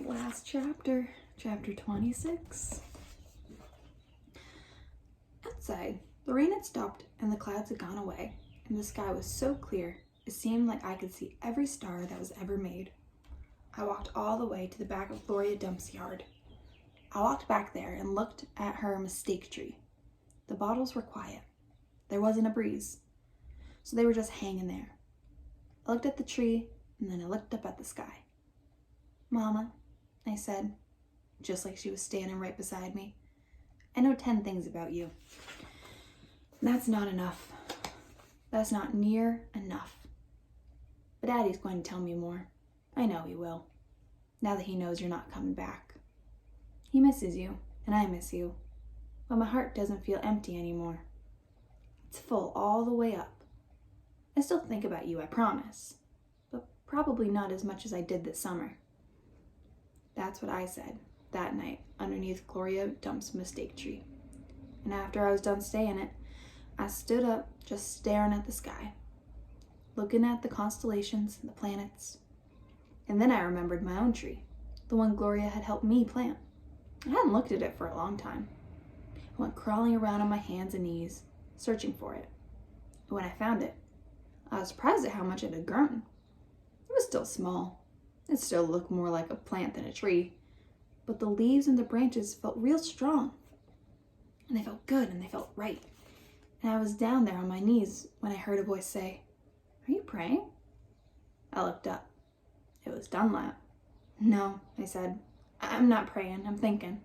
Last chapter, chapter 26. Outside, the rain had stopped and the clouds had gone away, and the sky was so clear it seemed like I could see every star that was ever made. I walked all the way to the back of Gloria Dump's yard. I walked back there and looked at her mystique tree. The bottles were quiet. There wasn't a breeze, so they were just hanging there. I looked at the tree, and then I looked up at the sky. "Mama," I said, just like she was standing right beside me, "I know 10 things about you. That's not enough. That's not near enough. But Daddy's going to tell me more. I know he will, now that he knows you're not coming back. He misses you, and I miss you, but my heart doesn't feel empty anymore. It's full all the way up. I still think about you, I promise, but probably not as much as I did this summer." That's what I said that night underneath Gloria Dump's mystique tree. And after I was done saying it, I stood up just staring at the sky, looking at the constellations and the planets. And then I remembered my own tree, the one Gloria had helped me plant. I hadn't looked at it for a long time. I went crawling around on my hands and knees, searching for it. And when I found it, I was surprised at how much it had grown. It was still small. It still looked more like a plant than a tree, but the leaves and the branches felt real strong. And they felt good and they felt right. And I was down there on my knees when I heard a voice say, "Are you praying?" I looked up. It was Dunlap. "No," I said. "I'm not praying, I'm thinking."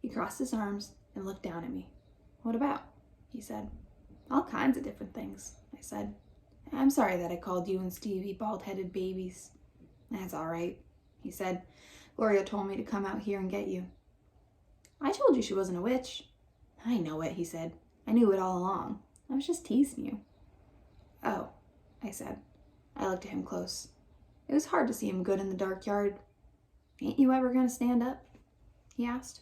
He crossed his arms and looked down at me. "What about?" he said. "All kinds of different things," I said. "I'm sorry that I called you and Stevie bald-headed babies." "That's all right," he said. "Gloria told me to come out here and get you." "I told you she wasn't a witch." "I know it," he said. "I knew it all along. I was just teasing you." "Oh," I said. I looked at him close. It was hard to see him good in the dark yard. "Ain't you ever going to stand up?" he asked.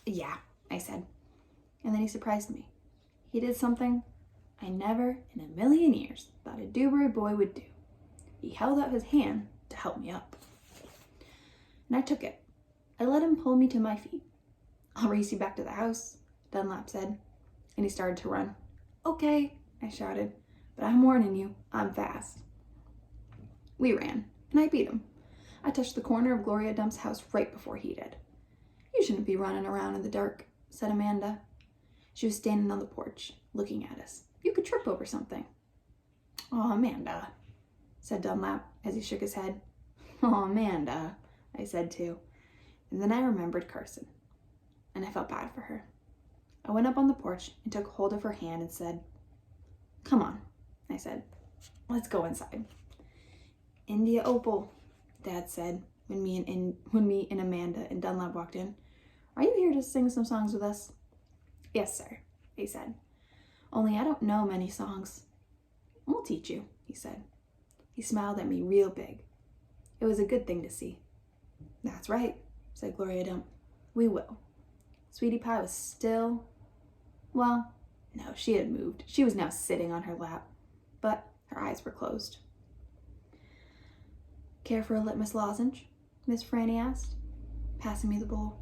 "Yeah," I said. And then he surprised me. He did something I never in a million years thought a Dewberry boy would do. He held out his hand to help me up. And I took it. I let him pull me to my feet. "I'll race you back to the house," Dunlap said, and he started to run. "Okay," I shouted, "but I'm warning you, I'm fast." We ran, and I beat him. I touched the corner of Gloria Dump's house right before he did. "You shouldn't be running around in the dark," said Amanda. She was standing on the porch, looking at us. "You could trip over something." "Oh, Amanda," said Dunlap as he shook his head. "Oh, Amanda," I said too. And then I remembered Carson, and I felt bad for her. I went up on the porch and took hold of her hand and said, "Come on," I said. "Let's go inside." "India Opal," Dad said when me and Amanda and Dunlap walked in. "Are you here to sing some songs with us?" "Yes, sir," he said. "Only I don't know many songs." "We'll teach you," he said. He smiled at me real big. It was a good thing to see. "That's right," said Gloria Dump. "We will." Sweetie Pie was still, well, no, she had moved. She was now sitting on her lap, but her eyes were closed. "Care for a litmus lozenge?" Miss Franny asked, passing me the bowl.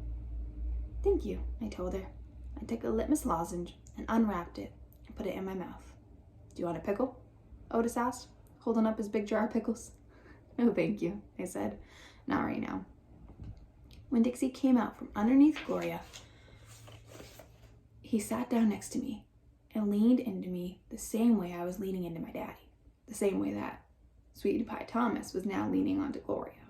"Thank you," I told her. I took a litmus lozenge and unwrapped it and put it in my mouth. "Do you want a pickle?" Otis asked, holding up his big jar of pickles. "No, thank you," I said. "Not right now." Winn-Dixie came out from underneath Gloria. He sat down next to me and leaned into me the same way I was leaning into my daddy, the same way that Sweetie Pie Thomas was now leaning onto Gloria.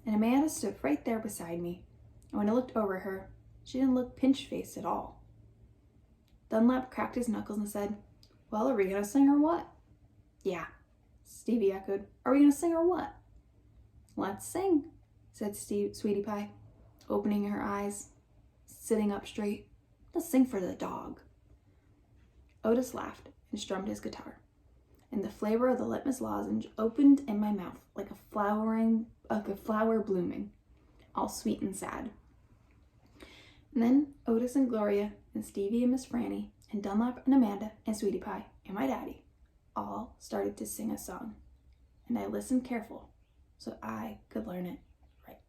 And Amanda stood right there beside me, and when I looked over her, she didn't look pinch-faced at all. Dunlap cracked his knuckles and said, "Well, are we going to sing or what?" "Yeah," Stevie echoed. "Are we going to sing or what?" "Let's sing," said Sweetie Pie, opening her eyes, sitting up straight. "Let's sing for the dog." Otis laughed and strummed his guitar, and the flavor of the litmus lozenge opened in my mouth like a flower blooming, all sweet and sad. And then Otis and Gloria and Stevie and Miss Franny and Dunlap and Amanda and Sweetie Pie and my daddy all started to sing a song, and I listened careful so I could learn it right.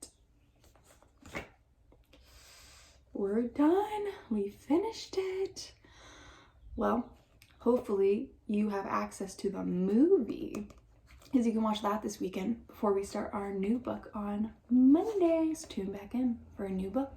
we're done. We finished it. Well, hopefully you have access to the movie, because you can watch that this weekend before we start our new book on Monday. So tune back in for a new book.